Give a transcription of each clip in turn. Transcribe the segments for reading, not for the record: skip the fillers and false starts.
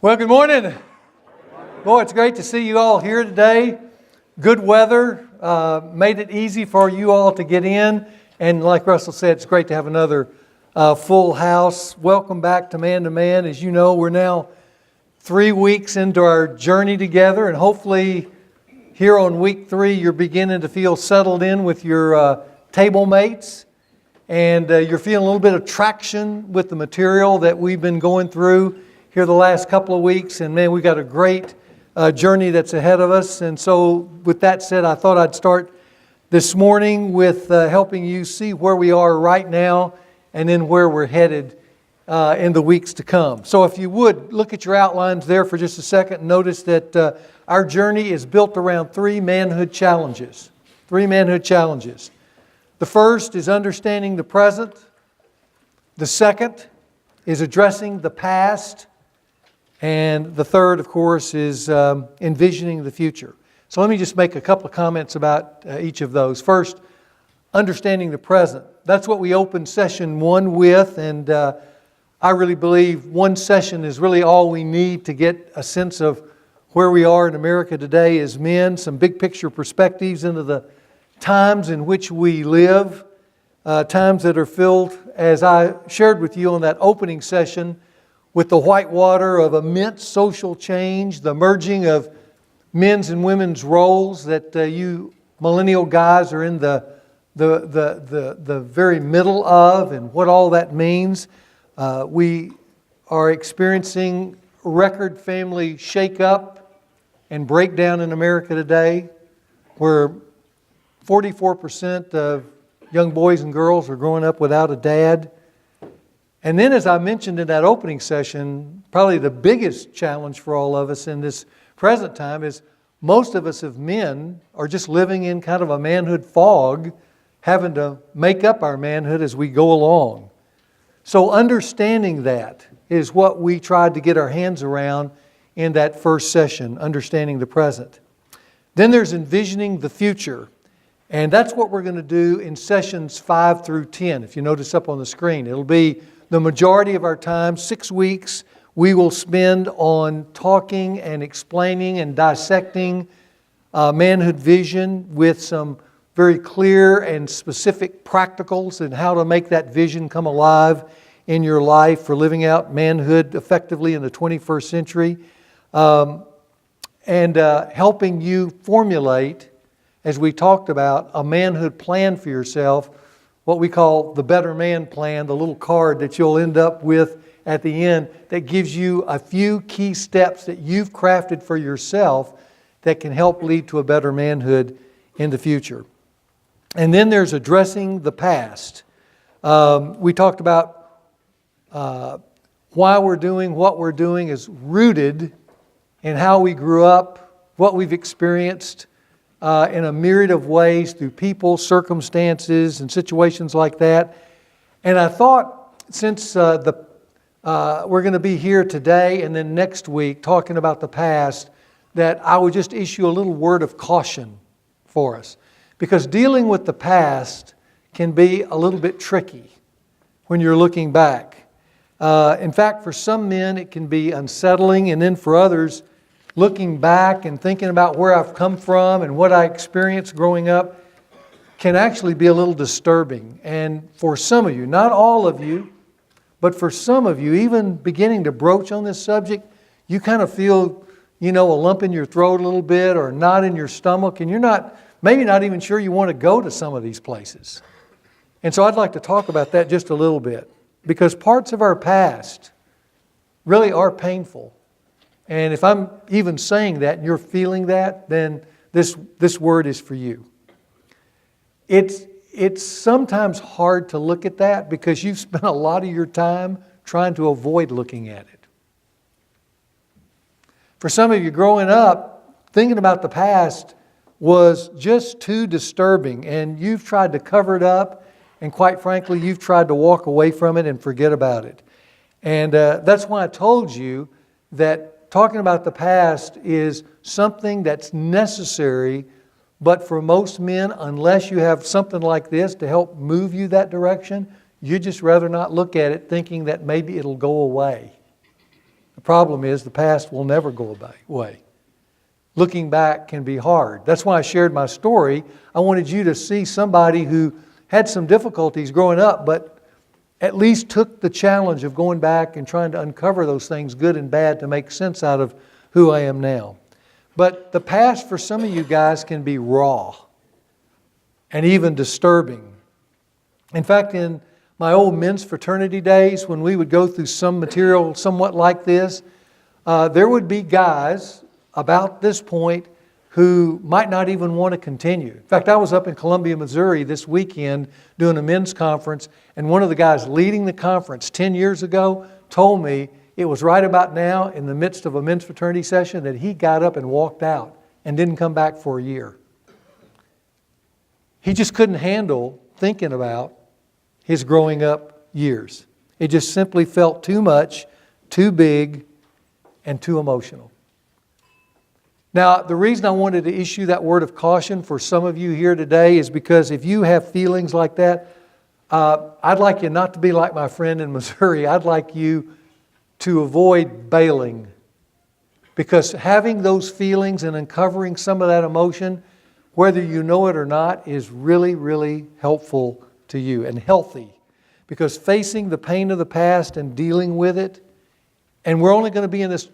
Well, good morning. Boy, it's great to see you all here today. Good weather made it easy for you all to get in. And like Russell said, it's great to have another full house. Welcome back to Man to Man. As you know, we're now 3 weeks into our journey together. And hopefully here on week 3, you're beginning to feel settled in with your table mates. And you're feeling a little bit of traction with the material that we've been going through here the last couple of weeks. And man, we've got a great journey that's ahead of us. And so with that said, I thought I'd start this morning with helping you see where we are right now and then where we're headed in the weeks to come. So if you would, look at your outlines there for just a second. Notice that our journey is built around 3 manhood challenges. 3 manhood challenges. The first is understanding the present. The second is addressing the past. And the third, of course, is envisioning the future. So let me just make a couple of comments about each of those. First, understanding the present. That's what we opened session 1 with. And I really believe one session is really all we need to get a sense of where we are in America today as men. Some big picture perspectives into the times in which we live. Times that are filled, as I shared with you on that opening session, with the whitewater of immense social change, the merging of men's and women's roles that you millennial guys are in the very middle of, and what all that means. We are experiencing record family shake-up and breakdown in America today, where 44% of young boys and girls are growing up without a dad. And then, as I mentioned in that opening session, probably the biggest challenge for all of us in this present time is most of us as men are just living in kind of a manhood fog, having to make up our manhood as we go along. So understanding that is what we tried to get our hands around in that first session, understanding the present. Then there's envisioning the future. And that's what we're going to do in sessions 5 through 10. If you notice up on the screen, it'll be the majority of our time, 6 weeks, we will spend on talking and explaining and dissecting manhood vision with some very clear and specific practicals and how to make that vision come alive in your life for living out manhood effectively in the 21st century. And helping you formulate, as we talked about, a manhood plan for yourself, what we call the Better Man Plan, the little card that you'll end up with at the end that gives you a few key steps that you've crafted for yourself that can help lead to a better manhood in the future. And then there's addressing the past. We talked about why we're doing what we're doing is rooted in how we grew up, what we've experienced, in a myriad of ways through people, circumstances, and situations like that. And I thought, since we're going to be here today and then next week talking about the past, that I would just issue a little word of caution for us. Because dealing with the past can be a little bit tricky when you're looking back. In fact, for some men it can be unsettling, and then for others, looking back and thinking about where I've come from and what I experienced growing up can actually be a little disturbing. And for some of you, not all of you, but for some of you, even beginning to broach on this subject, you kind of feel, a lump in your throat a little bit or a knot in your stomach, and you're maybe not even sure you want to go to some of these places. And so I'd like to talk about that just a little bit, because parts of our past really are painful. And if I'm even saying that and you're feeling that, then this word is for you. It's sometimes hard to look at that because you've spent a lot of your time trying to avoid looking at it. For some of you growing up, thinking about the past was just too disturbing, and you've tried to cover it up, and quite frankly, you've tried to walk away from it and forget about it. And that's why I told you that talking about the past is something that's necessary, but for most men, unless you have something like this to help move you that direction, you'd just rather not look at it thinking that maybe it'll go away. problem is the past will never go away. Looking back can be hard. That's why I shared my story. I wanted you to see somebody who had some difficulties growing up, but at least took the challenge of going back and trying to uncover those things, good and bad, to make sense out of who I am now. But the past for some of you guys can be raw and even disturbing. In fact, in my old men's fraternity days, when we would go through some material somewhat like this, there would be guys about this point who might not even want to continue. In fact, I was up in Columbia, Missouri this weekend doing a men's conference, and one of the guys leading the conference 10 years ago told me it was right about now, in the midst of a men's fraternity session, that he got up and walked out and didn't come back for a year. He just couldn't handle thinking about his growing up years. It just simply felt too much, too big, and too emotional. Now, the reason I wanted to issue that word of caution for some of you here today is because if you have feelings like that, I'd like you not to be like my friend in Missouri. I'd like you to avoid bailing. Because having those feelings and uncovering some of that emotion, whether you know it or not, is really, really helpful to you and healthy. Because facing the pain of the past and dealing with it, and we're only going to be in this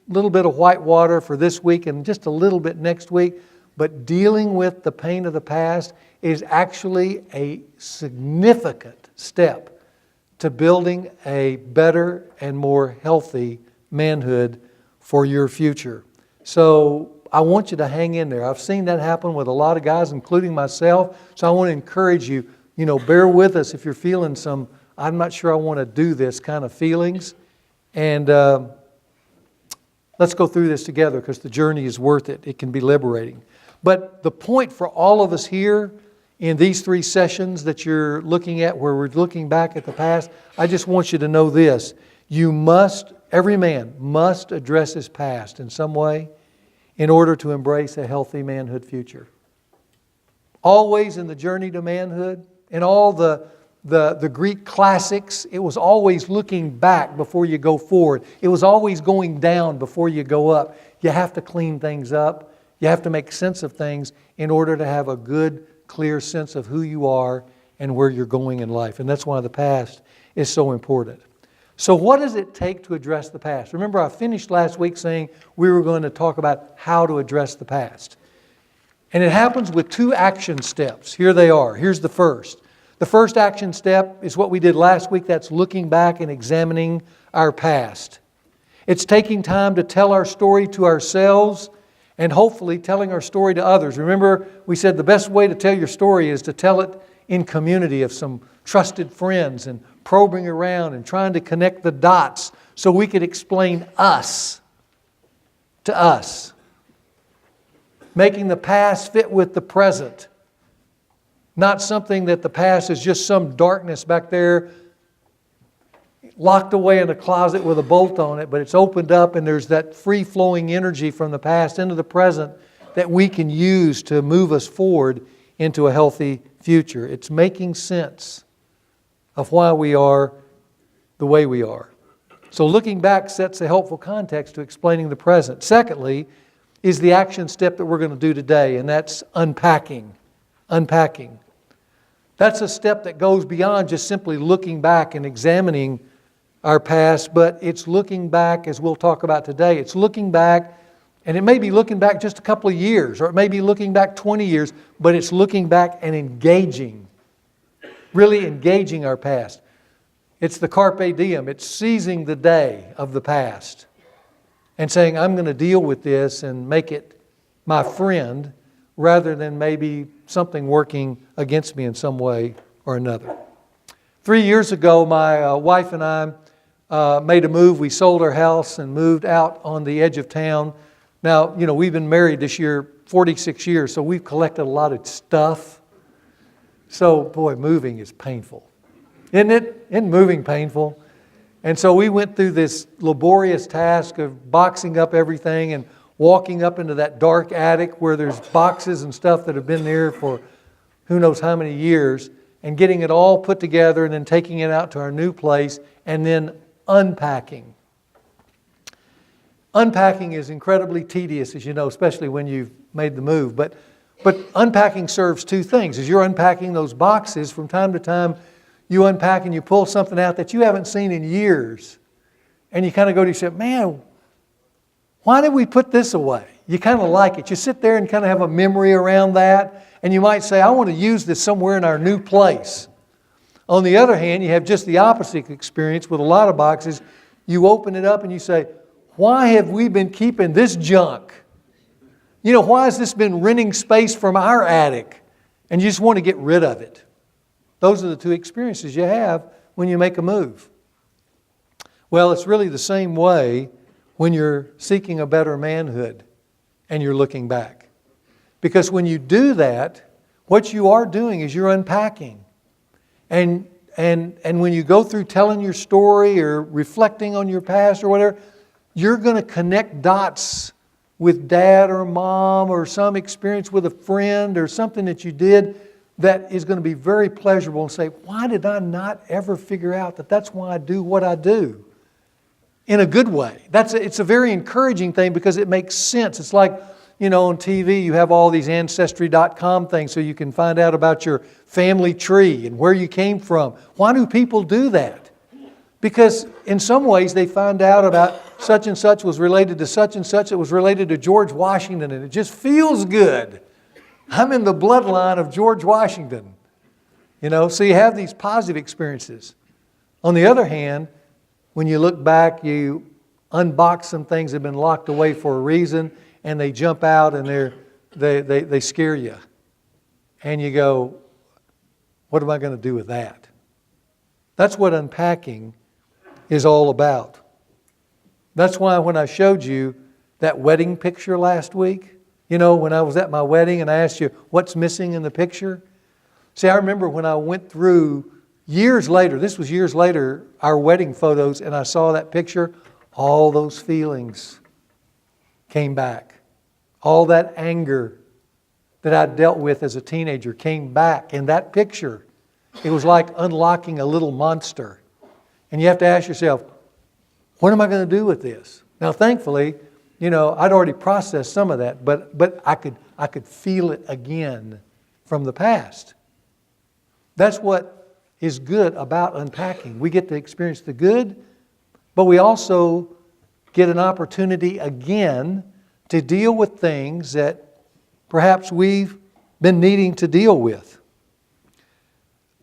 little bit of white water for this week and just a little bit next week, but dealing with the pain of the past is actually a significant step to building a better and more healthy manhood for your future. So I want you to hang in there. I've seen that happen with a lot of guys, including myself. So I want to encourage you, bear with us if you're feeling some, I'm not sure I want to do this kind of feelings. And let's go through this together because the journey is worth it. It can be liberating. But the point for all of us here in these 3 sessions that you're looking at, where we're looking back at the past, I just want you to know this. Every man must address his past in some way in order to embrace a healthy manhood future. Always in the journey to manhood, in all the Greek classics, it was always looking back before you go forward. It was always going down before you go up. You have to clean things up. You have to make sense of things in order to have a good, clear sense of who you are and where you're going in life. And that's why the past is so important. So what does it take to address the past? Remember, I finished last week saying we were going to talk about how to address the past. And it happens with 2 action steps. Here they are. Here's the first. The first action step is what we did last week. That's looking back and examining our past. It's taking time to tell our story to ourselves and hopefully telling our story to others. Remember, we said the best way to tell your story is to tell it in community of some trusted friends and probing around and trying to connect the dots so we could explain us to us. Making the past fit with the present. Not something that the past is just some darkness back there locked away in a closet with a bolt on it, but it's opened up and there's that free-flowing energy from the past into the present that we can use to move us forward into a healthy future. It's making sense of why we are the way we are. So looking back sets a helpful context to explaining the present. Secondly, is the action step that we're going to do today, and that's unpacking. Unpacking. That's a step that goes beyond just simply looking back and examining our past, but it's looking back, as we'll talk about today. It's looking back, and it may be looking back just a couple of years, or it may be looking back 20 years, but it's looking back and engaging, really engaging our past. It's the carpe diem. It's seizing the day of the past and saying, I'm going to deal with this and make it my friend rather than maybe something working against me in some way or another. 3 years ago, my wife and I made a move. We sold our house and moved out on the edge of town. Now, we've been married this year 46 years, so we've collected a lot of stuff. So, boy, moving is painful. Isn't it? Isn't moving painful? And so we went through this laborious task of boxing up everything and walking up into that dark attic where there's boxes and stuff that have been there for who knows how many years, and getting it all put together and then taking it out to our new place and then unpacking. Unpacking is incredibly tedious, as you know, especially when you've made the move. But unpacking serves two things. As you're unpacking those boxes, from time to time, you unpack and you pull something out that you haven't seen in years. And you kind of go to yourself, man, why did we put this away? You kind of like it. You sit there and kind of have a memory around that. And you might say, I want to use this somewhere in our new place. On the other hand, you have just the opposite experience with a lot of boxes. You open it up and you say, why have we been keeping this junk? Why has this been renting space from our attic? And you just want to get rid of it. Those are the two experiences you have when you make a move. Well, it's really the same way when you're seeking a better manhood and you're looking back. Because when you do that, what you are doing is you're unpacking. And when you go through telling your story or reflecting on your past or whatever, you're going to connect dots with dad or mom or some experience with a friend or something that you did that is going to be very pleasurable and say, why did I not ever figure out that that's why I do what I do? In a good way. It's a very encouraging thing because it makes sense. It's like, on TV you have all these Ancestry.com things so you can find out about your family tree and where you came from. Why do people do that? Because in some ways they find out about such and such was related to such and such. It was related to George Washington and it just feels good. I'm in the bloodline of George Washington. So you have these positive experiences. On the other hand, when you look back, you unbox some things that have been locked away for a reason, and they jump out and they scare you. And you go, what am I going to do with that? That's what unpacking is all about. That's why when I showed you that wedding picture last week, when I was at my wedding and I asked you, what's missing in the picture? See, I remember when I went through years later, this was years later, our wedding photos, and I saw that picture, all those feelings came back. All that anger that I dealt with as a teenager came back in that picture. It was like unlocking a little monster. And you have to ask yourself, what am I going to do with this? Now, thankfully, I'd already processed some of that, but I could feel it again from the past. That's what is good about unpacking. We get to experience the good, but we also get an opportunity again to deal with things that perhaps we've been needing to deal with.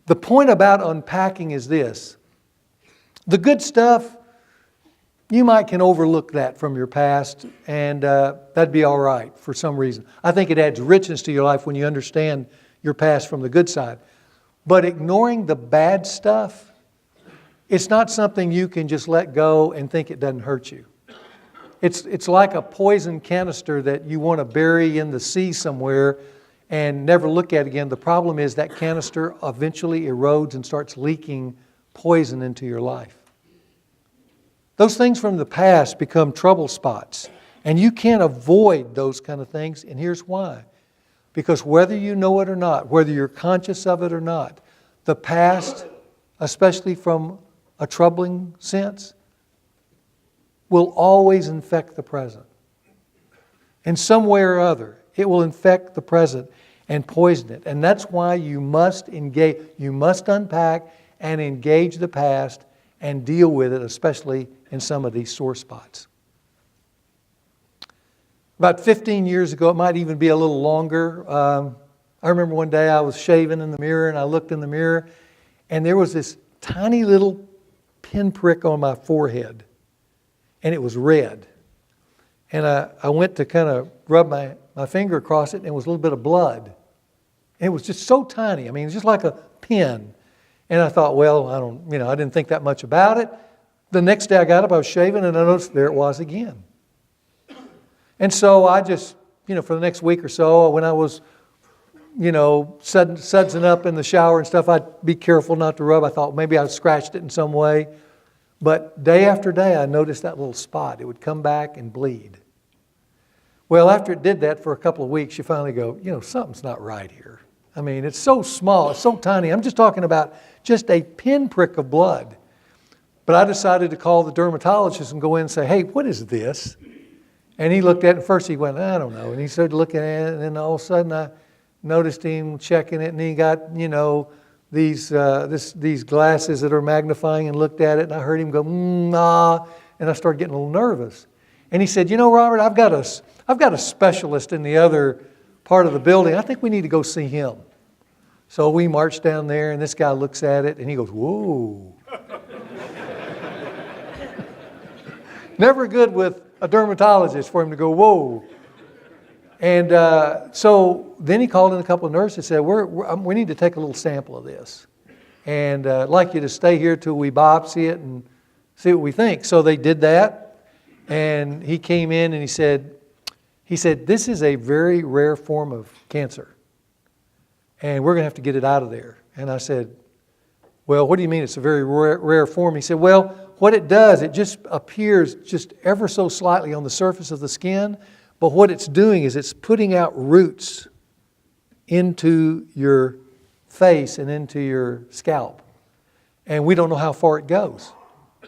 The point about unpacking is this. The good stuff, you might can overlook that from your past, and that'd be all right for some reason. I think it adds richness to your life when you understand your past from the good side. But ignoring the bad stuff, it's not something you can just let go and think it doesn't hurt you. It's like a poison canister that you want to bury in the sea somewhere and never look at again. The problem is that canister eventually erodes and starts leaking poison into your life. Those things from the past become trouble spots. And you can't avoid those kind of things. And here's why. Because whether you know it or not, whether you're conscious of it or not, the past, especially from a troubling sense, will always infect the present. In some way or other, it will infect the present and poison it. And that's why you must engage, you must unpack and engage the past and deal with it, especially in some of these sore spots. About 15 years ago, it might even be a little longer, I remember one day I was shaving in the mirror and I looked in the mirror and there was this tiny little pinprick on my forehead. And it was red. And I went to kind of rub my finger across it, and it was a little bit of blood. And it was just so tiny. I mean, it's just like a pin. And I thought, well, I didn't think that much about it. The next day I got up, I was shaving, and I noticed there it was again. And so I just, for the next week or so, when I was, sudsing up in the shower and stuff, I'd be careful not to rub. I thought maybe I scratched it in some way. But day after day, I noticed that little spot. It would come back and bleed. Well, after it did that for a couple of weeks, you finally go, something's not right here. I mean, it's so small, it's so tiny. I'm just talking about just a pinprick of blood. But I decided to call the dermatologist and go in and say, hey, what is this? And he looked at it. First he went, I don't know. And he started looking at it. And then all of a sudden I noticed him checking it. And he got, these glasses that are magnifying and looked at it. And I heard him go, ah. And I started getting a little nervous. And he said, Robert, I've got a specialist in the other part of the building. I think we need to go see him. So we marched down there, and this guy looks at it, and he goes, whoa. Never good with a dermatologist for him to go, whoa. And so then he called in a couple of nurses and said, we need to take a little sample of this. And I'd like you to stay here till we biopsy it and see what we think. So they did that. And he came in and he said, this is a very rare form of cancer. And we're going to have to get it out of there. And I said, well, what do you mean it's a very rare form? He said, well, what it does, it just appears just ever so slightly on the surface of the skin. But what it's doing is it's putting out roots into your face and into your scalp. And we don't know how far it goes.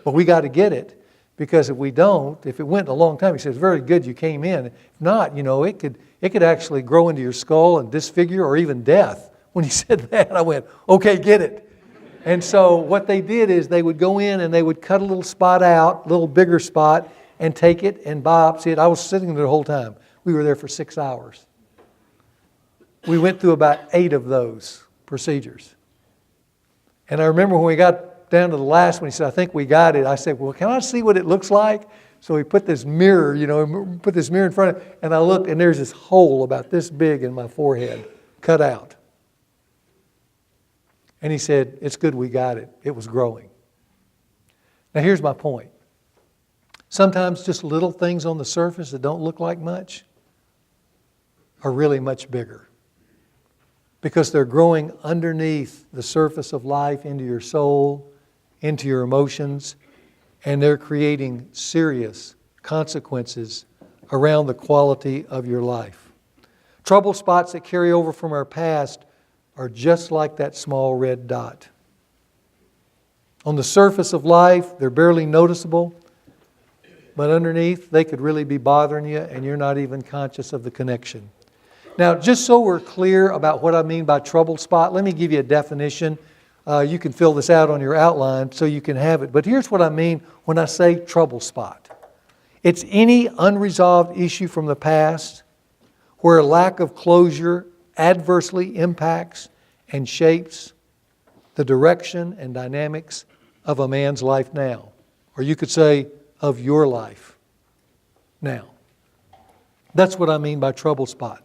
But we got to get it. Because if we don't, if it went a long time, he says, very good, you came in. If not, it could actually grow into your skull and disfigure or even death. When he said that, I went, okay, get it. And so what they did is they would go in and they would cut a little spot out, a little bigger spot, and take it and biopsy it. I was sitting there the whole time. We were there for 6 hours. We went through about 8 of those procedures. And I remember when we got down to the last one, he said, I think we got it. I said, well, can I see what it looks like? So he put this mirror, put this mirror in front of it, and I looked, and there's this hole about this big in my forehead, cut out. And he said, it's good we got it. It was growing. Now here's my point. Sometimes just little things on the surface that don't look like much are really much bigger. Because they're growing underneath the surface of life into your soul, into your emotions, and they're creating serious consequences around the quality of your life. Trouble spots that carry over from our past are just like that small red dot. On the surface of life, they're barely noticeable, but underneath, they could really be bothering you, and you're not even conscious of the connection. Now, just so we're clear about what I mean by trouble spot, let me give you a definition. You can fill this out on your outline so you can have it. But here's what I mean when I say trouble spot. It's any unresolved issue from the past where a lack of closure adversely impacts and shapes the direction and dynamics of a man's life now. Or you could say, of your life now. That's what I mean by trouble spot.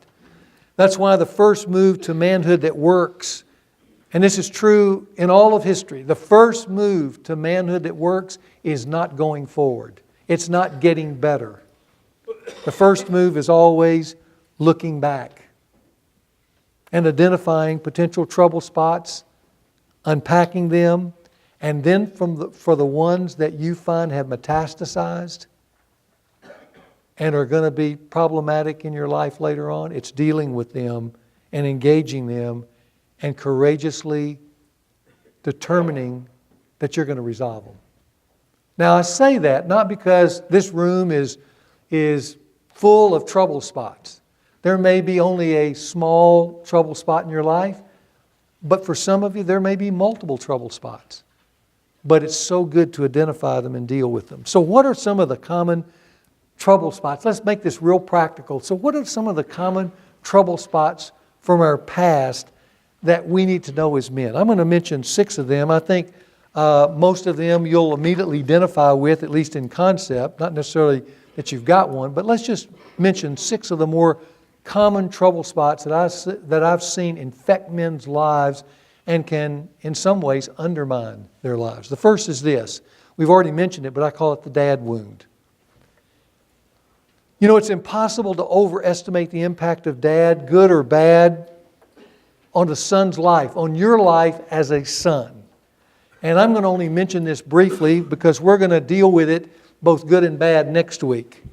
That's why the first move to manhood that works, and this is true in all of history, the first move to manhood that works is not going forward. It's not getting better. The first move is always looking back and identifying potential trouble spots, unpacking them, and then for the ones that you find have metastasized and are going to be problematic in your life later on, it's dealing with them and engaging them and courageously determining that you're going to resolve them. Now, I say that not because this room is full of trouble spots. There may be only a small trouble spot in your life, but for some of you, there may be multiple trouble spots. But it's so good to identify them and deal with them. So what are some of the common trouble spots? Let's make this real practical. So what are some of the common trouble spots from our past that we need to know as men? I'm going to mention 6 of them. I think most of them you'll immediately identify with, at least in concept, not necessarily that you've got one, but let's just mention 6 of the more common trouble spots that I've seen infect men's lives and can, in some ways, undermine their lives. The first is this. We've already mentioned it, but I call it the dad wound. You know, it's impossible to overestimate the impact of dad, good or bad, on the son's life, on your life as a son. And I'm going to only mention this briefly because we're going to deal with it, both good and bad, next week.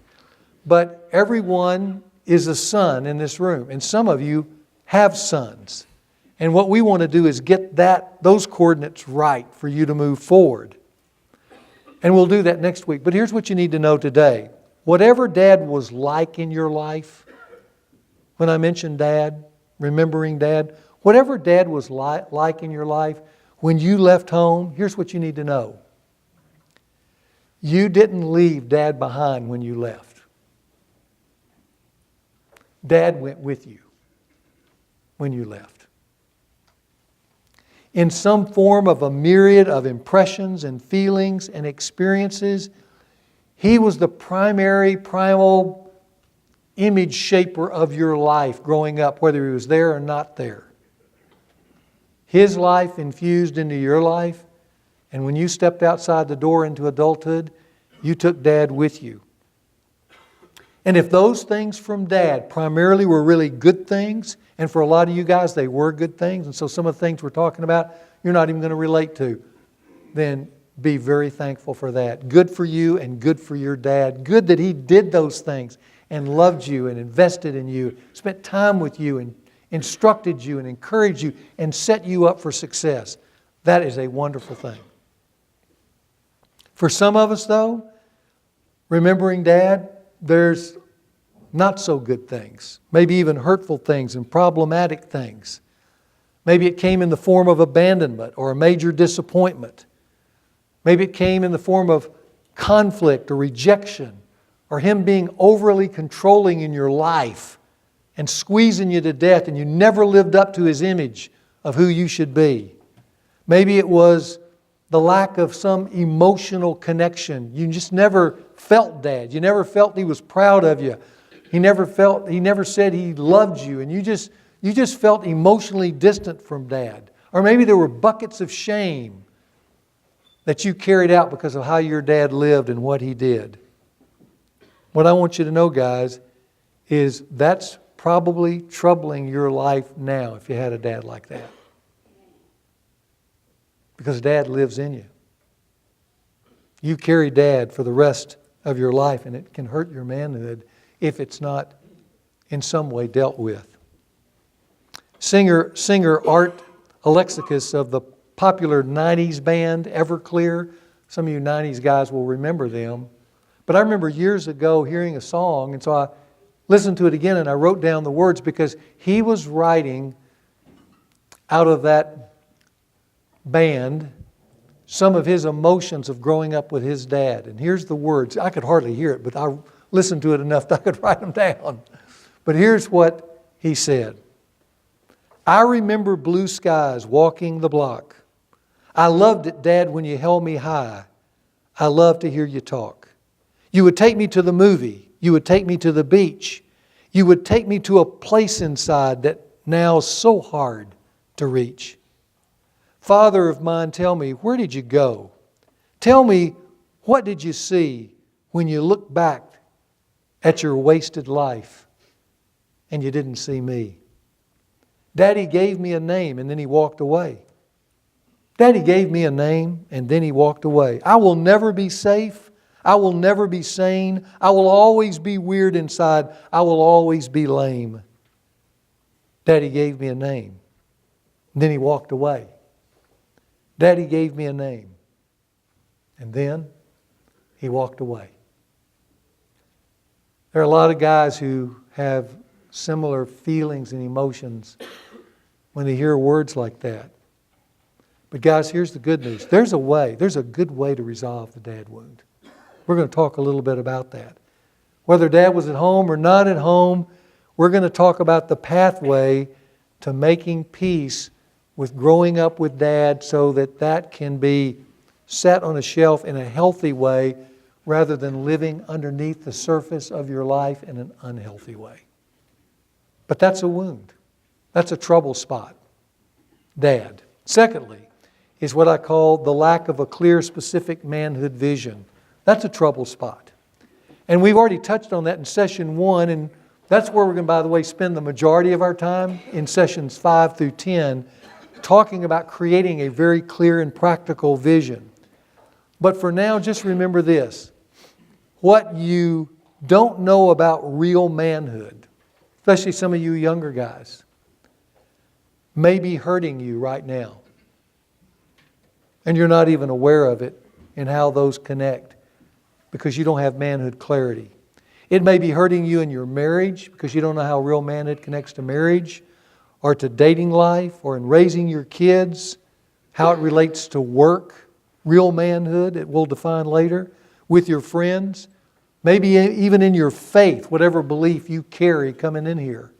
But everyone is a son in this room, and some of you have sons. And what we want to do is get those coordinates right for you to move forward. And we'll do that next week. But here's what you need to know today. whatever Dad was like in your life, when I mentioned Dad, remembering Dad, whatever Dad was like in your life, when you left home, here's what you need to know. You didn't leave Dad behind when you left. Dad went with you when you left. In some form of a myriad of impressions and feelings and experiences, He was the primal image shaper of your life growing up, whether He was there or not there. His life infused into your life, and when you stepped outside the door into adulthood, you took Dad with you. And if those things from Dad primarily were really good things, and for a lot of you guys they were good things, and so some of the things we're talking about you're not even going to relate to, then be very thankful for that. Good for you and good for your dad. Good that he did those things and loved you and invested in you, spent time with you and instructed you and encouraged you and set you up for success. That is a wonderful thing. For some of us though, remembering Dad, there's not so good things, maybe even hurtful things and problematic things. Maybe it came in the form of abandonment or a major disappointment. Maybe it came in the form of conflict or rejection, or him being overly controlling in your life and squeezing you to death, and you never lived up to his image of who you should be. Maybe it was the lack of some emotional connection. You just never felt Dad. You never felt he was proud of you. He never said he loved you, and you just felt emotionally distant from Dad. Or maybe there were buckets of shame that you carried out because of how your dad lived and what he did. What I want you to know, guys, is that's probably troubling your life now if you had a dad like that. Because Dad lives in you. You carry Dad for the rest of your life, and it can hurt your manhood if it's not in some way dealt with. Singer Art Alexakis of the popular 90s band Everclear. Some of you 90s guys will remember them. But I remember years ago hearing a song, and so I listened to it again and I wrote down the words because he was writing out of that band some of his emotions of growing up with his dad. And here's the words. I could hardly hear it, but I listened to it enough that I could write them down. But here's what he said. I remember blue skies walking the block. I loved it, Dad, when you held me high. I loved to hear you talk. You would take me to the movie. You would take me to the beach. You would take me to a place inside that now is so hard to reach. Father of mine, tell me, where did you go? Tell me, what did you see when you looked back at your wasted life and you didn't see me? Daddy gave me a name and then he walked away. Daddy gave me a name and then he walked away. I will never be safe. I will never be sane. I will always be weird inside. I will always be lame. Daddy gave me a name. And then he walked away. Daddy gave me a name. And then he walked away. There are a lot of guys who have similar feelings and emotions when they hear words like that. But guys, here's the good news. There's a way. There's a good way to resolve the dad wound. We're going to talk a little bit about that. Whether Dad was at home or not at home, we're going to talk about the pathway to making peace with growing up with Dad so that that can be set on a shelf in a healthy way rather than living underneath the surface of your life in an unhealthy way. But that's a wound. That's a trouble spot. Dad. Secondly, is what I call the lack of a clear, specific manhood vision. That's a trouble spot. And we've already touched on that in session 1, and that's where we're going to, by the way, spend the majority of our time in sessions 5 through 10, talking about creating a very clear and practical vision. But for now, just remember this. What you don't know about real manhood, especially some of you younger guys, may be hurting you right now. And you're not even aware of it and how those connect because you don't have manhood clarity. It may be hurting you in your marriage because you don't know how real manhood connects to marriage, or to dating life, or in raising your kids, how it relates to work, real manhood, it will define later, with your friends, maybe even in your faith, whatever belief you carry coming in here.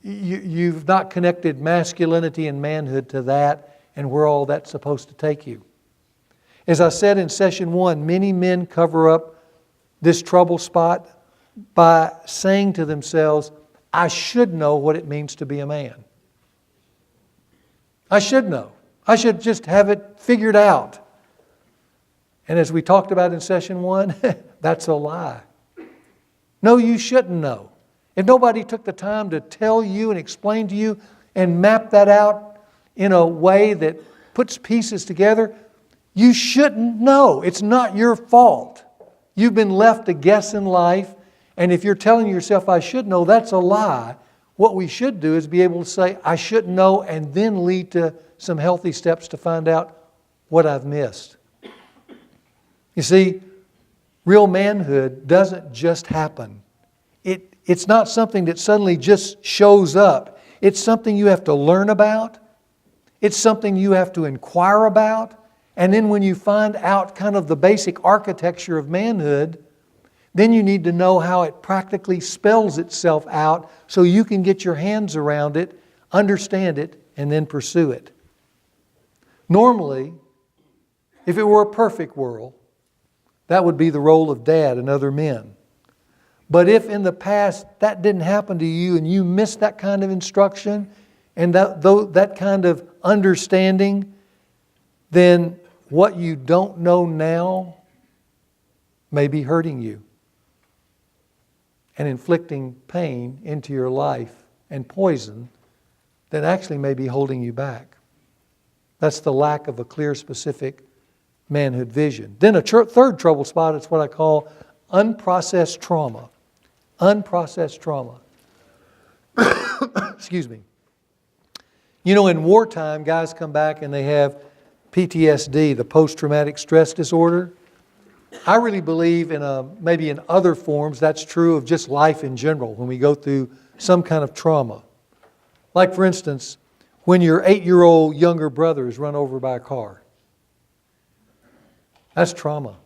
You've not connected masculinity and manhood to that and where all that's supposed to take you. As I said in session 1, many men cover up this trouble spot by saying to themselves, I should know what it means to be a man. I should know. I should just have it figured out. And as we talked about in session 1, that's a lie. No, you shouldn't know. If nobody took the time to tell you and explain to you and map that out in a way that puts pieces together, you shouldn't know. It's not your fault. You've been left to guess in life, and if you're telling yourself, I should know, that's a lie. What we should do is be able to say, I shouldn't know, and then lead to some healthy steps to find out what I've missed. You see, real manhood doesn't just happen. It's not something that suddenly just shows up. It's something you have to learn about. It's something you have to inquire about. And then when you find out kind of the basic architecture of manhood, then you need to know how it practically spells itself out so you can get your hands around it, understand it, and then pursue it. Normally, if it were a perfect world, that would be the role of dad and other men. But if in the past that didn't happen to you and you missed that kind of instruction and that kind of understanding, then what you don't know now may be hurting you and inflicting pain into your life and poison that actually may be holding you back. That's the lack of a clear, specific manhood vision. Then a third trouble spot is what I call unprocessed trauma. Unprocessed trauma. Excuse me. You know, in wartime, guys come back and they have PTSD, the post-traumatic stress disorder. I really believe maybe in other forms that's true of just life in general when we go through some kind of trauma. Like, for instance, when your 8-year-old younger brother is run over by a car. That's trauma.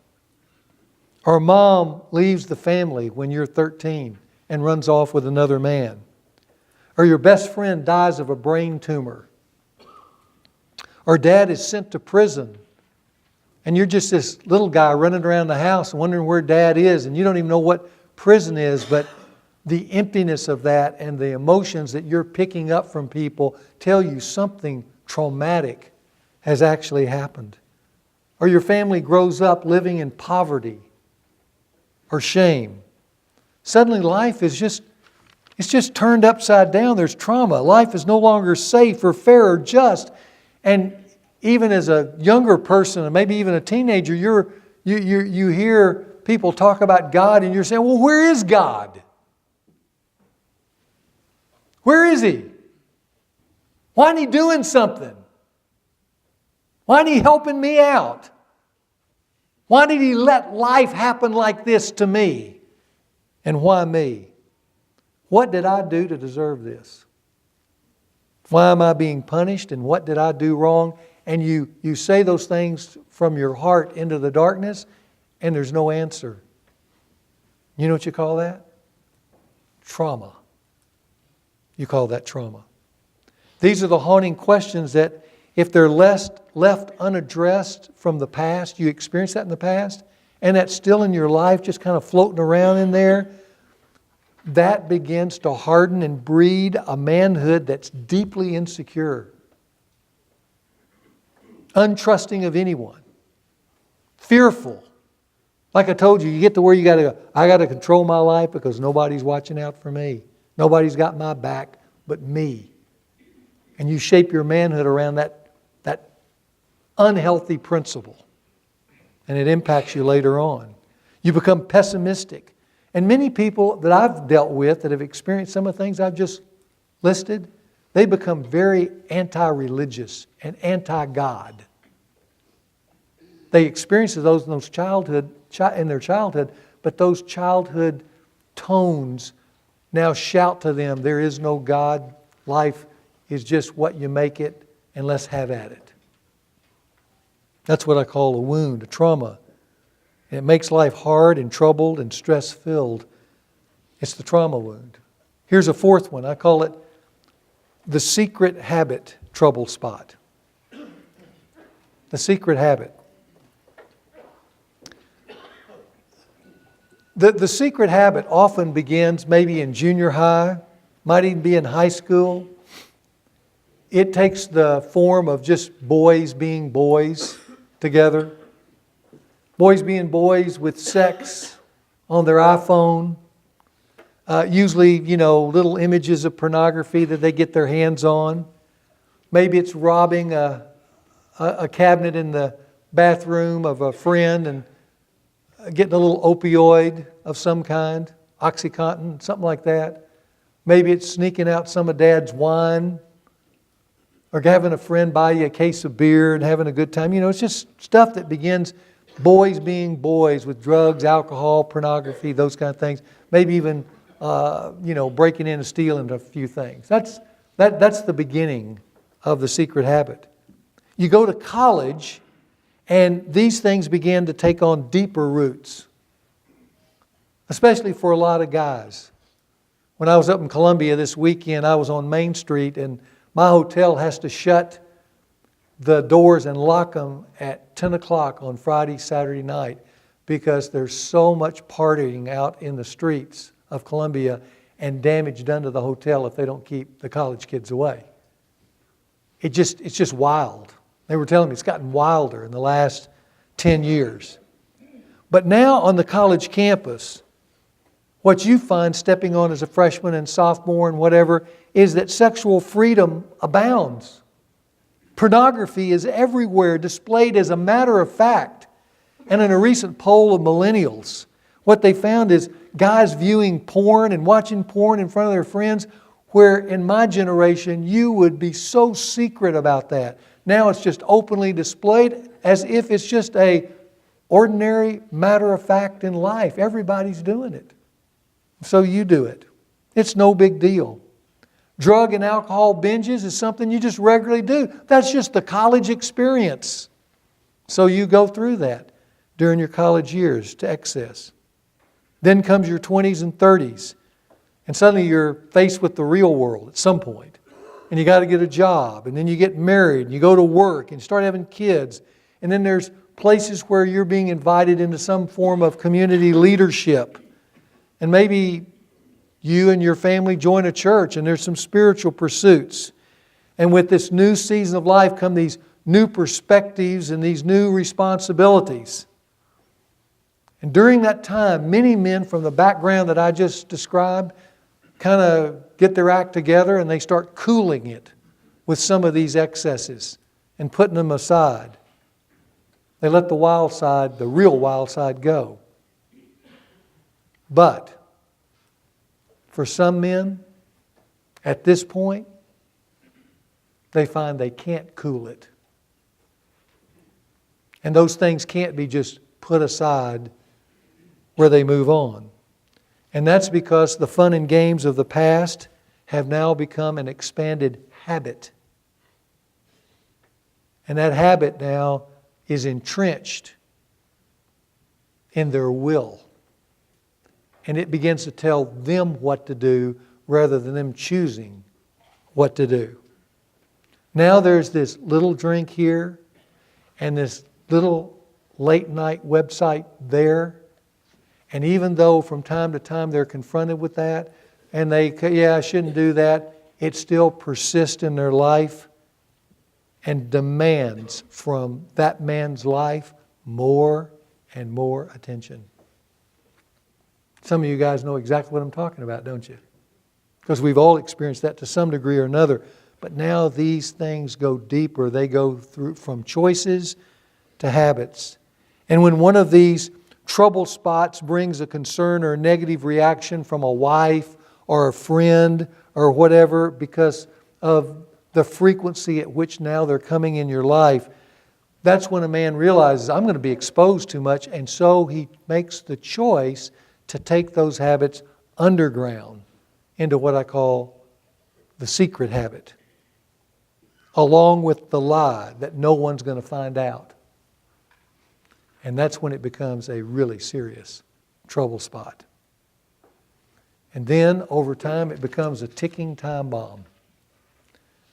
Or mom leaves the family when you're 13 and runs off with another man. Or your best friend dies of a brain tumor. Or dad is sent to prison and you're just this little guy running around the house wondering where dad is, and you don't even know what prison is, but the emptiness of that and the emotions that you're picking up from people tell you something traumatic has actually happened. Or your family grows up living in poverty or shame. Suddenly life is just turned upside down. There's trauma. Life is no longer safe or fair or just. And even as a younger person, and maybe even a teenager, you hear people talk about God and you're saying, well, where is God? Where is He? Why isn't He doing something? Why isn't He helping me out? Why did He let life happen like this to me? And why me? What did I do to deserve this? Why am I being punished? And what did I do wrong? And you say those things from your heart into the darkness, and there's no answer. You know what you call that? Trauma. You call that trauma. These are the haunting questions that if they're left unaddressed from the past, you experienced that in the past, and that's still in your life, just kind of floating around in there, that begins to harden and breed a manhood that's deeply insecure, untrusting of anyone, fearful. Like I told you, you get to where you got to go, I got to control my life because nobody's watching out for me. Nobody's got my back but me. And you shape your manhood around that unhealthy principle. And it impacts you later on. You become pessimistic. And many people that I've dealt with that have experienced some of the things I've just listed, they become very anti-religious and anti-God. They experience those in their childhood, but those childhood tones now shout to them, there is no God. Life is just what you make it, and let's have at it. That's what I call a wound, a trauma. And it makes life hard and troubled and stress-filled. It's the trauma wound. Here's a fourth one. I call it the secret habit trouble spot. The secret habit. The secret habit often begins maybe in junior high, might even be in high school. It takes the form of just boys being boys together. Boys being boys with sex on their iPhone. Usually, little images of pornography that they get their hands on. Maybe it's robbing a cabinet in the bathroom of a friend and getting a little opioid of some kind, OxyContin, something like that. Maybe it's sneaking out some of Dad's wine or having a friend buy you a case of beer and having a good time. It's just stuff that begins boys being boys with drugs, alcohol, pornography, those kind of things. Maybe even, breaking in and stealing a few things. That's the beginning of the secret habit. You go to college, and these things begin to take on deeper roots, especially for a lot of guys. When I was up in Columbia this weekend, I was on Main Street, and my hotel has to shut the doors and lock them at 10 o'clock on Friday, Saturday night because there's so much partying out in the streets of Columbia and damage done to the hotel if they don't keep the college kids away. It's just wild. They were telling me it's gotten wilder in the last 10 years. But now on the college campus, what you find stepping on as a freshman and sophomore and whatever is that sexual freedom abounds. Pornography is everywhere, displayed as a matter of fact. And in a recent poll of millennials, what they found is guys viewing porn and watching porn in front of their friends, where in my generation you would be so secret about that. Now it's just openly displayed as if it's just a ordinary matter of fact in life. Everybody's doing it. So you do it. It's no big deal. Drug and alcohol binges is something you just regularly do. That's just the college experience. So you go through that during your college years to excess. Then comes your 20s and 30s. And suddenly you're faced with the real world at some point. And you got to get a job. And then you get married. And you go to work. And you start having kids. And then there's places where you're being invited into some form of community leadership. And maybe you and your family join a church and there's some spiritual pursuits. And with this new season of life come these new perspectives and these new responsibilities. And during that time, many men from the background that I just described kind of get their act together and they start cooling it with some of these excesses and putting them aside. They let the wild side, the real wild side, go. But for some men, at this point, they find they can't cool it. And those things can't be just put aside where they move on. And that's because the fun and games of the past have now become an expanded habit. And that habit now is entrenched in their will. And it begins to tell them what to do rather than them choosing what to do. Now there's this little drink here and this little late night website there. And even though from time to time they're confronted with that and I shouldn't do that, it still persists in their life and demands from that man's life more and more attention. Some of you guys know exactly what I'm talking about, don't you? Because we've all experienced that to some degree or another. But now these things go deeper. They go through from choices to habits. And when one of these trouble spots brings a concern or a negative reaction from a wife or a friend or whatever because of the frequency at which now they're coming in your life, that's when a man realizes, I'm going to be exposed too much. And so he makes the choice to take those habits underground into what I call the secret habit, along with the lie that no one's going to find out. And that's when it becomes a really serious trouble spot. And then, over time, it becomes a ticking time bomb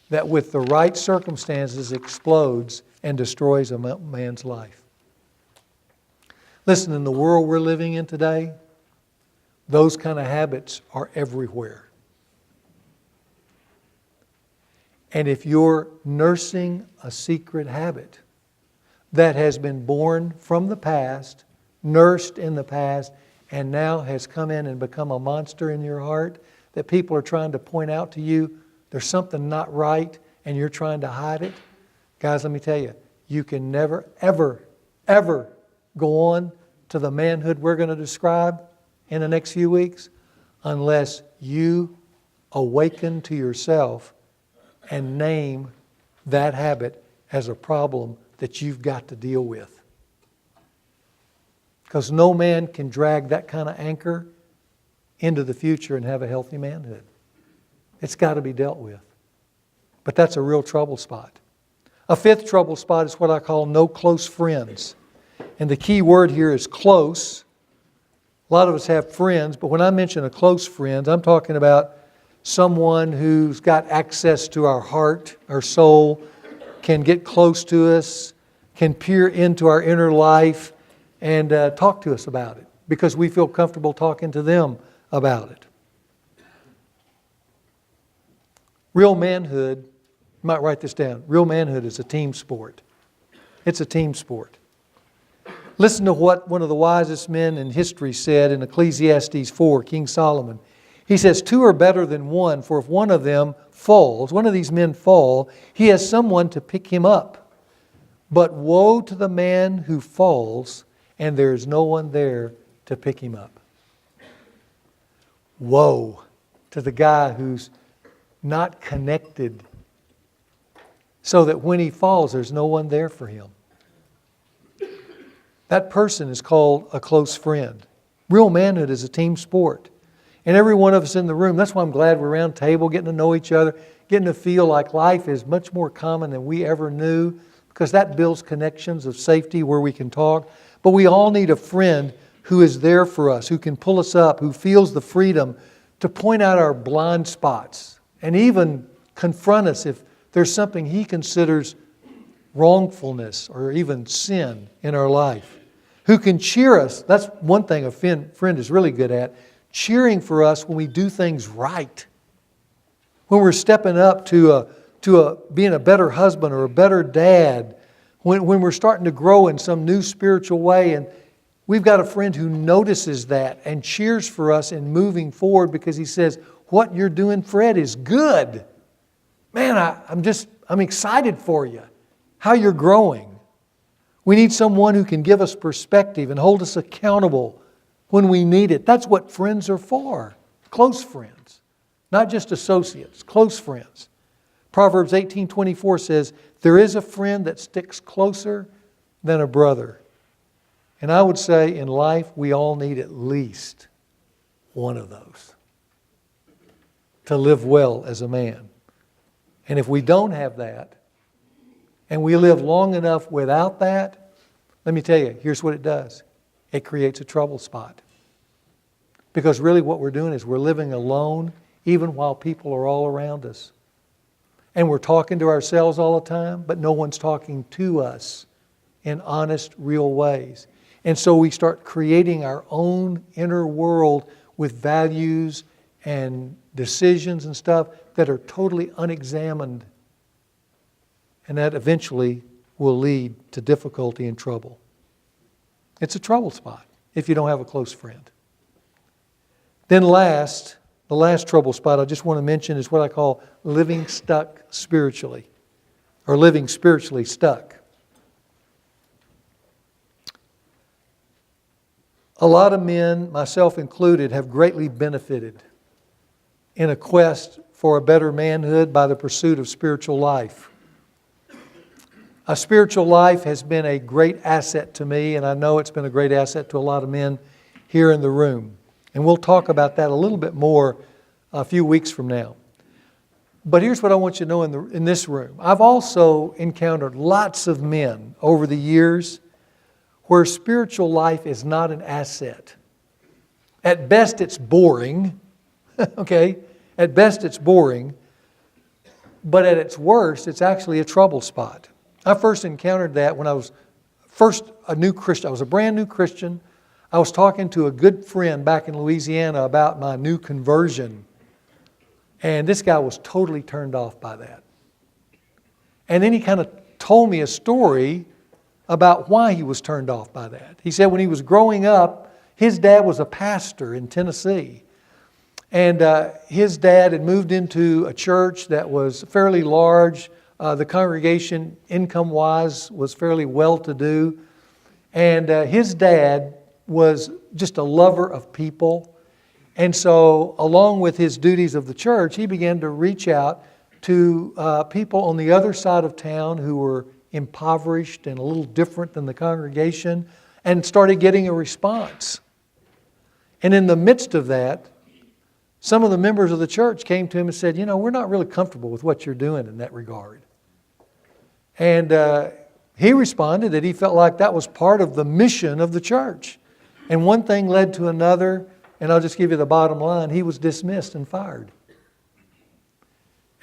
that with the right circumstances explodes and destroys a man's life. Listen, in the world we're living in today, those kind of habits are everywhere. And if you're nursing a secret habit that has been born from the past, nursed in the past, and now has come in and become a monster in your heart that people are trying to point out to you, there's something not right, and you're trying to hide it, guys, let me tell you, you can never, ever, ever go on to the manhood we're going to describe in the next few weeks unless you awaken to yourself and name that habit as a problem that you've got to deal with. Because no man can drag that kind of anchor into the future and have a healthy manhood. It's got to be dealt with. But that's a real trouble spot. A fifth trouble spot is what I call no close friends. And the key word here is close. A lot of us have friends, but when I mention a close friend, I'm talking about someone who's got access to our heart, our soul, can get close to us, can peer into our inner life and talk to us about it because we feel comfortable talking to them about it. Real manhood, you might write this down, real manhood is a team sport. It's a team sport. Listen to what one of the wisest men in history said in Ecclesiastes 4, King Solomon. He says, 2 are better than 1, for if one of them falls, one of these men fall, he has someone to pick him up. But woe to the man who falls, and there is no one there to pick him up. Woe to the guy who's not connected, so that when he falls, there's no one there for him. That person is called a close friend. Real manhood is a team sport. And every one of us in the room, that's why I'm glad we're around the table, getting to know each other, getting to feel like life is much more common than we ever knew, because that builds connections of safety where we can talk. But we all need a friend who is there for us, who can pull us up, who feels the freedom to point out our blind spots and even confront us if there's something he considers wrongfulness or even sin in our life. Who can cheer us. That's one thing a friend is really good at. Cheering for us when we do things right. When we're stepping up to being a better husband or a better dad. When we're starting to grow in some new spiritual way. And we've got a friend who notices that and cheers for us in moving forward because he says, what you're doing, Fred, is good. Man, I'm excited for you. How you're growing. We need someone who can give us perspective and hold us accountable when we need it. That's what friends are for. Close friends. Not just associates. Close friends. Proverbs 18:24 says, there is a friend that sticks closer than a brother. And I would say in life we all need at least one of those to live well as a man. And if we don't have that, and we live long enough without that, let me tell you, here's what it does. It creates a trouble spot. Because really what we're doing is we're living alone even while people are all around us. And we're talking to ourselves all the time, but no one's talking to us in honest, real ways. And so we start creating our own inner world with values and decisions and stuff that are totally unexamined. And that eventually will lead to difficulty and trouble. It's a trouble spot if you don't have a close friend. Then the last trouble spot I just want to mention is what I call living stuck spiritually, or living spiritually stuck. A lot of men, myself included, have greatly benefited in a quest for a better manhood by the pursuit of spiritual life. A spiritual life has been a great asset to me, and I know it's been a great asset to a lot of men here in the room. And we'll talk about that a little bit more a few weeks from now. But here's what I want you to know in this room. I've also encountered lots of men over the years where spiritual life is not an asset. At best, it's boring. Okay? At best, it's boring. But at its worst, it's actually a trouble spot. I first encountered that when I was a new Christian. I was a brand new Christian. I was talking to a good friend back in Louisiana about my new conversion. And this guy was totally turned off by that. And then he kind of told me a story about why he was turned off by that. He said when he was growing up, his dad was a pastor in Tennessee. And his dad had moved into a church that was fairly large. The congregation, income-wise, was fairly well-to-do. And his dad was just a lover of people. And so, along with his duties of the church, he began to reach out to people on the other side of town who were impoverished and a little different than the congregation, and started getting a response. And in the midst of that, some of the members of the church came to him and said, we're not really comfortable with what you're doing in that regard. And he responded that he felt like that was part of the mission of the church. And one thing led to another. And I'll just give you the bottom line. He was dismissed and fired.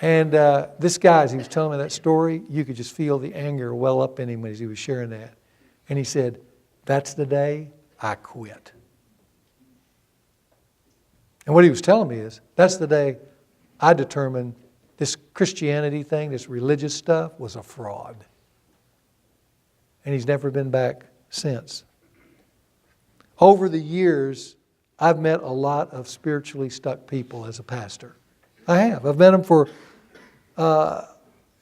And this guy, as he was telling me that story, you could just feel the anger well up in him as he was sharing that. And he said, that's the day I quit. And what he was telling me is, that's the day I determined this Christianity thing, this religious stuff, was a fraud. And he's never been back since. Over the years, I've met a lot of spiritually stuck people as a pastor. I have. I've met them for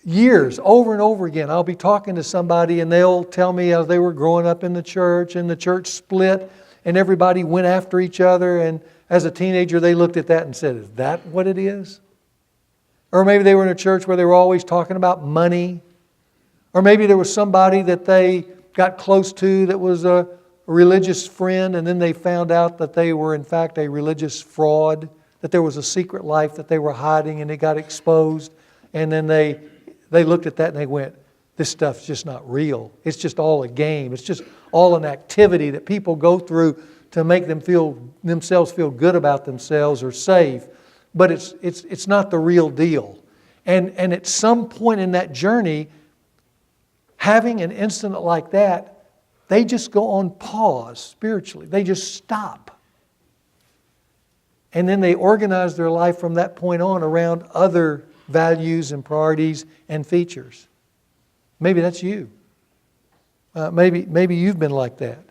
years, over and over again. I'll be talking to somebody and they'll tell me how they were growing up in the church and the church split and everybody went after each other. And as a teenager, they looked at that and said, is that what it is? Or maybe they were in a church where they were always talking about money. Or maybe there was somebody that they got close to that was a religious friend, and then they found out that they were in fact a religious fraud, that there was a secret life that they were hiding and it got exposed. And then they looked at that and they went, this stuff's just not real. It's just all a game. It's just all an activity that people go through to make themselves feel good about themselves or safe. But it's not the real deal. And at some point in that journey, having an incident like that, they just go on pause spiritually. They just stop. And then they organize their life from that point on around other values and priorities and features. Maybe that's you. Maybe you've been like that.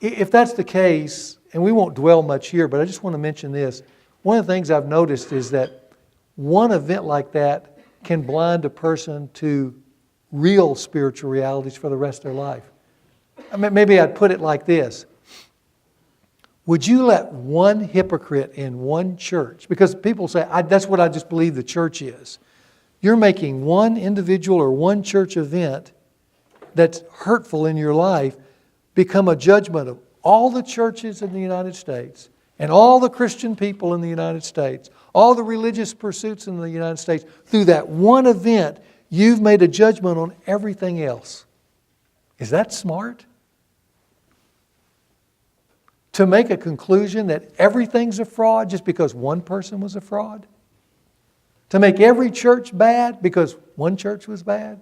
If that's the case, and we won't dwell much here, but I just want to mention this. One of the things I've noticed is that one event like that can blind a person to real spiritual realities for the rest of their life. I mean, maybe I'd put it like this. Would you let one hypocrite in one church, because people say, that's what I just believe the church is. You're making one individual or one church event that's hurtful in your life become a judgment of all the churches in the United States and all the Christian people in the United States, all the religious pursuits in the United States. Through that one event, you've made a judgment on everything else. Is that smart? To make a conclusion that everything's a fraud just because one person was a fraud? To make every church bad because one church was bad?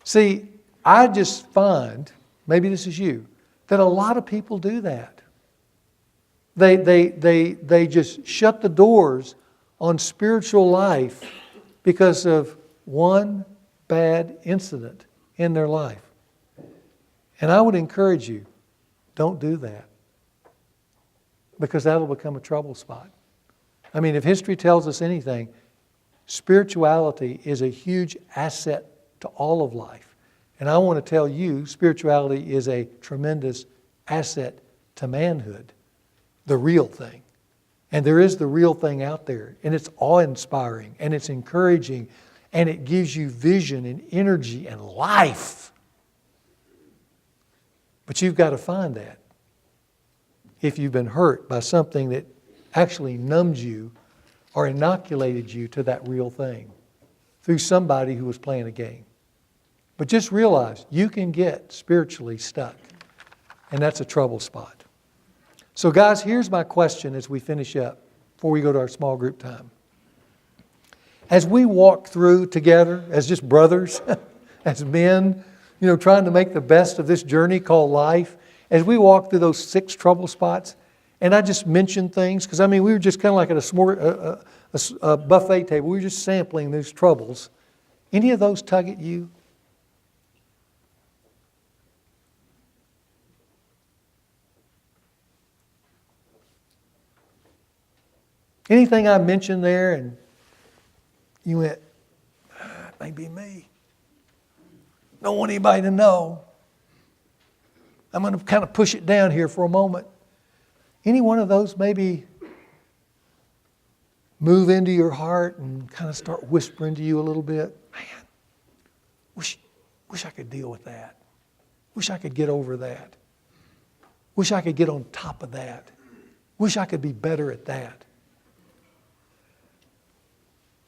See, I just find, maybe this is you, that a lot of people do that. They just shut the doors on spiritual life because of one bad incident in their life. And I would encourage you, don't do that. Because that'll become a trouble spot. I mean, if history tells us anything, spirituality is a huge asset to all of life. And I want to tell you, spirituality is a tremendous asset to manhood. The real thing. And there is the real thing out there. And it's awe-inspiring. And it's encouraging. And it gives you vision and energy and life. But you've got to find that. if you've been hurt by something that actually numbed you or inoculated you to that real thing through somebody who was playing a game. But just realize you can get spiritually stuck, and that's a trouble spot. So guys, here's my question as we finish up before we go to our small group time. As we walk through together as just brothers, as men, trying to make the best of this journey called life, as we walk through those 6 trouble spots, and I just mentioned things, because we were just kind of like at a buffet table. We were just sampling those troubles. Any of those tug at you? Anything I mentioned there and you went, it may be me. Don't want anybody to know. I'm going to kind of push it down here for a moment. Any one of those maybe move into your heart and kind of start whispering to you a little bit? Man, wish I could deal with that. Wish I could get over that. Wish I could get on top of that. Wish I could be better at that.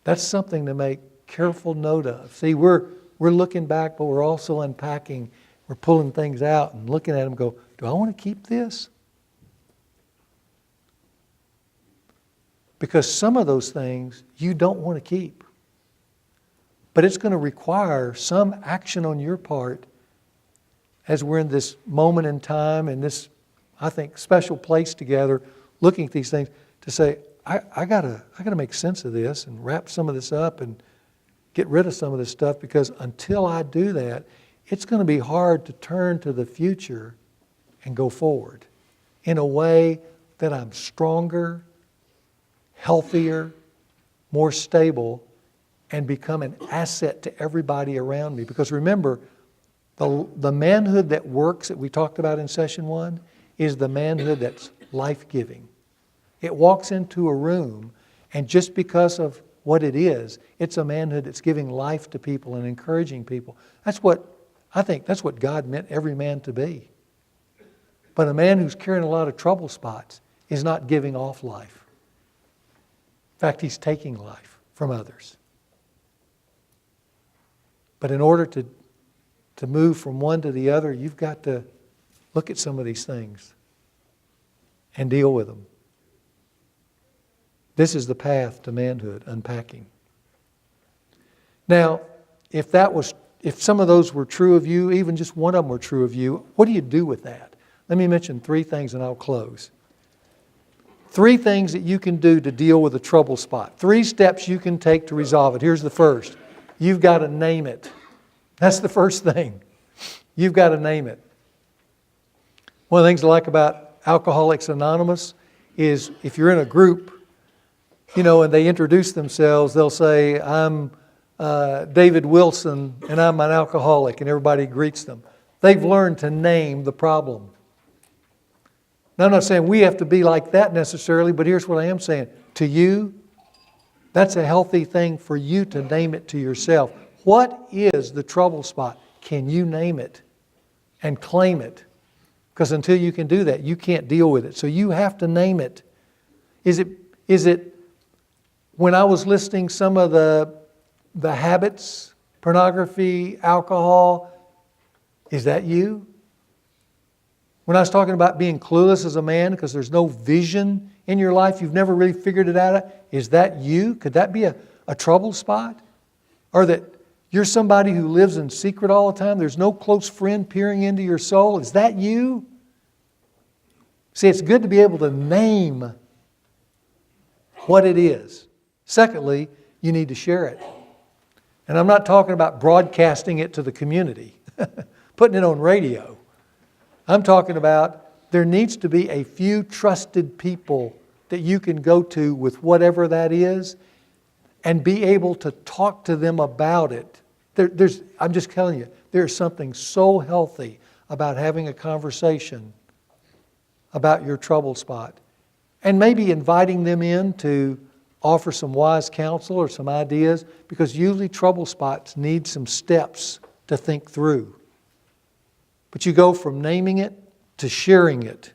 That's something to make careful note of. See, we're looking back, but we're also unpacking. We're pulling things out and looking at them and go, do I want to keep this? Because some of those things you don't want to keep. But it's going to require some action on your part as we're in this moment in time and this, I think, special place together, looking at these things to say, I gotta make sense of this and wrap some of this up and get rid of some of this stuff, because until I do that, it's going to be hard to turn to the future and go forward in a way that I'm stronger, healthier, more stable, and become an asset to everybody around me. Because remember, the manhood that works that we talked about in session 1 is the manhood that's life-giving. It walks into a room, and just because of what it is, it's a manhood that's giving life to people and encouraging people. That's what God meant every man to be. But a man who's carrying a lot of trouble spots is not giving off life. In fact, he's taking life from others. But in order to move from one to the other, you've got to look at some of these things and deal with them. This is the path to manhood, unpacking. Now, if some of those were true of you, even just one of them were true of you, what do you do with that? Let me mention 3 things and I'll close. 3 things that you can do to deal with a trouble spot. 3 steps you can take to resolve it. Here's the first. You've got to name it. That's the first thing. You've got to name it. One of the things I like about Alcoholics Anonymous is if you're in a group, and they introduce themselves, they'll say, I'm David Wilson, and I'm an alcoholic, and everybody greets them. They've learned to name the problem. Now, I'm not saying we have to be like that necessarily, but here's what I am saying. To you, that's a healthy thing for you to name it to yourself. What is the trouble spot? Can you name it and claim it? Because until you can do that, you can't deal with it. So you have to name it. Is it when I was listing some of the habits, pornography, alcohol, is that you? When I was talking about being clueless as a man because there's no vision in your life, you've never really figured it out, is that you? Could that be a trouble spot? Or that you're somebody who lives in secret all the time, there's no close friend peering into your soul, is that you? See, it's good to be able to name what it is. Secondly, you need to share it. And I'm not talking about broadcasting it to the community, putting it on radio. I'm talking about there needs to be a few trusted people that you can go to with whatever that is and be able to talk to them about it. I'm just telling you, there's something so healthy about having a conversation about your trouble spot. And maybe inviting them in to offer some wise counsel or some ideas, because usually trouble spots need some steps to think through. But you go from naming it to sharing it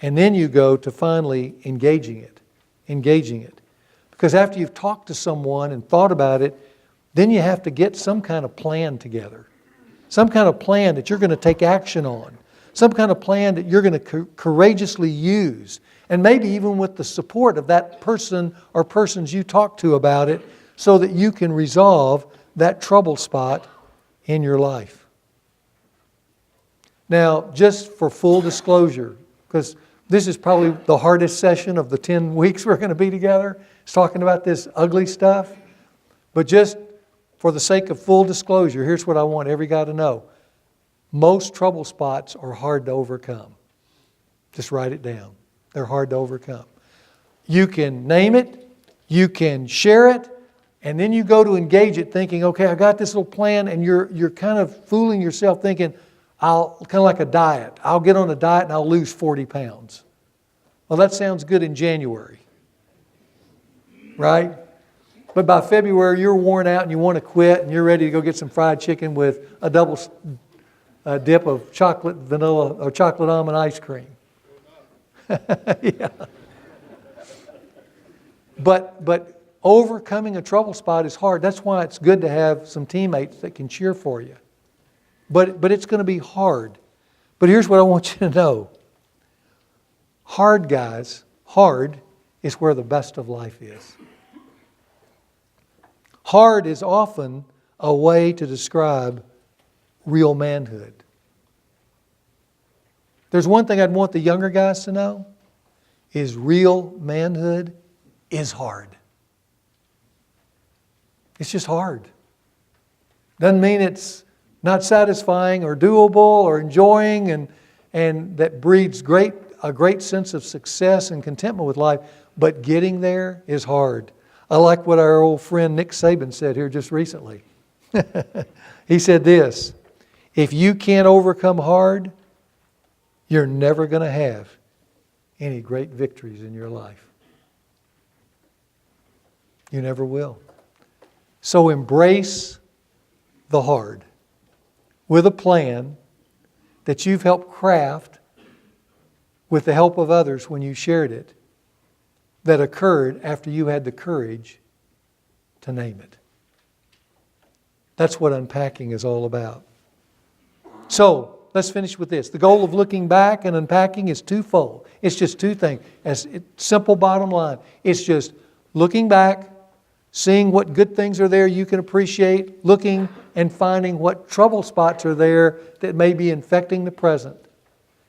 And then you go to finally engaging it. Engaging it. Because after you've talked to someone and thought about it, then you have to get some kind of plan together. Some kind of plan that you're going to take action on. Some kind of plan that you're going to courageously use. And maybe even with the support of that person or persons you talk to about it, so that you can resolve that trouble spot in your life. Now, just for full disclosure, because this is probably the hardest session of the 10 weeks we're going to be together, it's talking about this ugly stuff. But just for the sake of full disclosure, here's what I want every guy to know. Most trouble spots are hard to overcome. Just write it down. They're hard to overcome. You can name it, you can share it, and then you go to engage it thinking, okay, I got this little plan, and you're kind of fooling yourself thinking, kind of like a diet. I'll get on a diet and I'll lose 40 pounds. Well, that sounds good in January, right? But by February, you're worn out and you want to quit, and you're ready to go get some fried chicken with a double dip of chocolate vanilla or chocolate almond ice cream. Yeah. But overcoming a trouble spot is hard. That's why it's good to have some teammates that can cheer for you. But it's going to be hard. But here's what I want you to know. Hard, guys, hard is where the best of life is. Hard is often a way to describe real manhood. There's one thing I'd want the younger guys to know, is real manhood is hard. It's just hard. Doesn't mean it's not satisfying or doable or enjoying and that breeds a great sense of success and contentment with life. But getting there is hard. I like what our old friend Nick Saban said here just recently. He said this, if you can't overcome hard, you're never going to have any great victories in your life. You never will. So embrace the hard with a plan that you've helped craft with the help of others when you shared it, that occurred after you had the courage to name it. That's what unpacking is all about. So, let's finish with this. The goal of looking back and unpacking is twofold. It's just two things. Simple bottom line. It's just looking back, seeing what good things are there you can appreciate, looking and finding what trouble spots are there that may be infecting the present.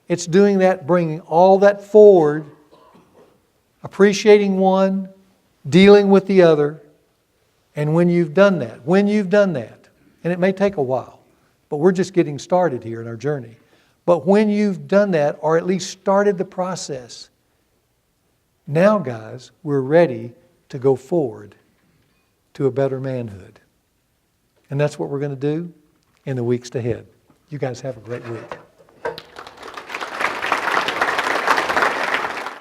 It's doing that, bringing all that forward, appreciating one, dealing with the other, and when you've done that, and it may take a while, but we're just getting started here in our journey. But when you've done that, or at least started the process, now, guys, we're ready to go forward to a better manhood. And that's what we're going to do in the weeks ahead. You guys have a great week.